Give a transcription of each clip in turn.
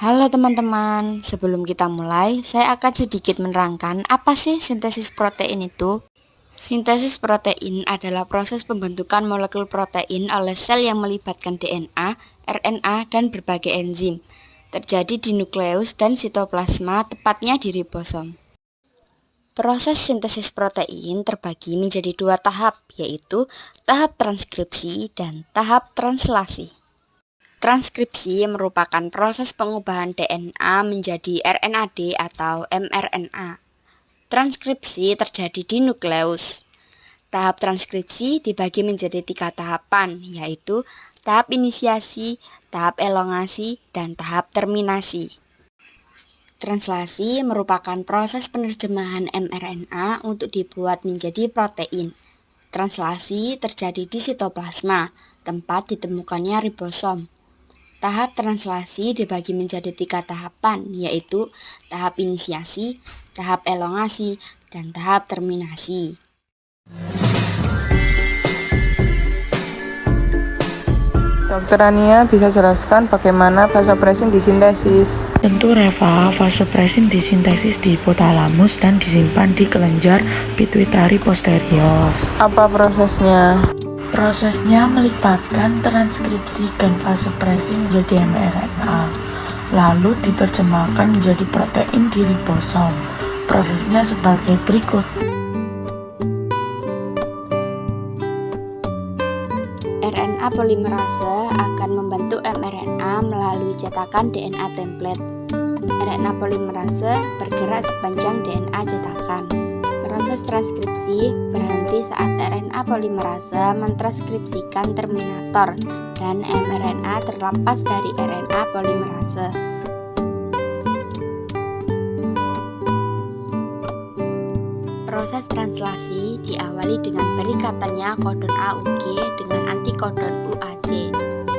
Halo teman-teman, sebelum kita mulai, saya akan sedikit menerangkan apa sih sintesis protein itu. Sintesis protein adalah proses pembentukan molekul protein oleh sel yang melibatkan DNA, RNA, dan berbagai enzim. Terjadi di nukleus dan sitoplasma, tepatnya di ribosom. Proses sintesis protein terbagi menjadi dua tahap, yaitu tahap transkripsi dan tahap translasi. Transkripsi merupakan proses pengubahan DNA menjadi RNAD atau mRNA. Transkripsi terjadi di nukleus. Tahap transkripsi dibagi menjadi 3 tahapan, yaitu tahap inisiasi, tahap elongasi, dan tahap terminasi. Translasi merupakan proses penerjemahan mRNA untuk dibuat menjadi protein. Translasi terjadi di sitoplasma, tempat ditemukannya ribosom. Tahap translasi dibagi menjadi 3 tahapan, yaitu tahap inisiasi, tahap elongasi, dan tahap terminasi. Dokter Ania bisa jelaskan bagaimana vasopresin disintesis? Tentu Reva, vasopresin disintesis di hipotalamus dan disimpan di kelenjar pituitari posterior. Apa prosesnya? Prosesnya melibatkan transkripsi gen vasopresin menjadi mRNA, lalu diterjemahkan menjadi protein di ribosom. Prosesnya sebagai berikut. RNA polimerase akan membentuk mRNA melalui cetakan DNA template. RNA polimerase bergerak sepanjang DNA cetakan. Proses transkripsi berhenti saat RNA polimerase mentranskripsikan terminator dan mRNA terlepas dari RNA polimerase. Proses translasi diawali dengan berikatannya kodon AUG dengan antikodon UAC.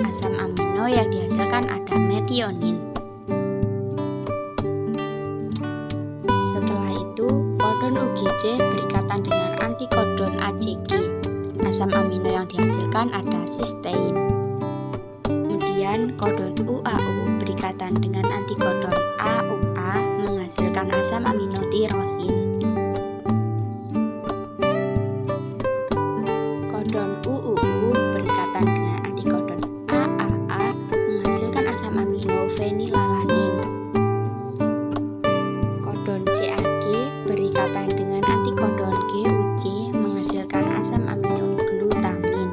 Asam amino yang dihasilkan ada metionin. Setelah itu, kodon UGC berikatan dengan antikodon ACG. Asam amino yang dihasilkan ada sistein. Kemudian, kodon UAU berikatan dengan antikodon AUA menghasilkan asam amino tirosin. Kodon UUU berikatan dengan antikodon AAA menghasilkan asam amino fenilalanin. Kodon CAG berikatan dengan antikodon GUC menghasilkan asam amino glutamin.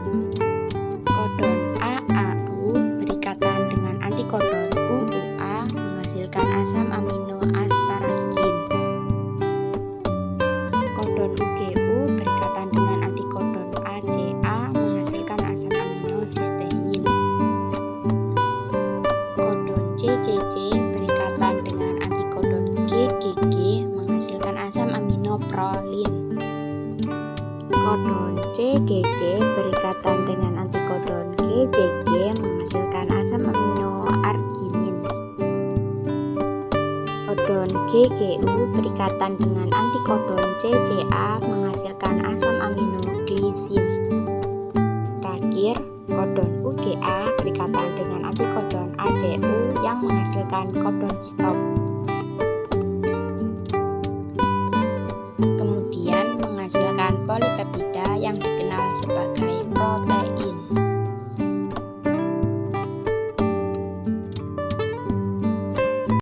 Kodon AAU berikatan dengan antikodon UUA menghasilkan asam amino asparagin. Kodon UGU berikatan dengan antikodon ACA menghasilkan asam amino sistein. Kodon CCC berikatan dengan antikodon GGG menghasilkan asam amino prolin. Kodon CGC berikatan dengan antikodon GJG menghasilkan asam amino arginin. Kodon GGU berikatan dengan antikodon CCA menghasilkan asam amino glisin. Terakhir, kodon UGA berikatan dengan antikodon ACU yang menghasilkan kodon stop. Kemudian menghasilkan polipeptida yang dikenal sebagai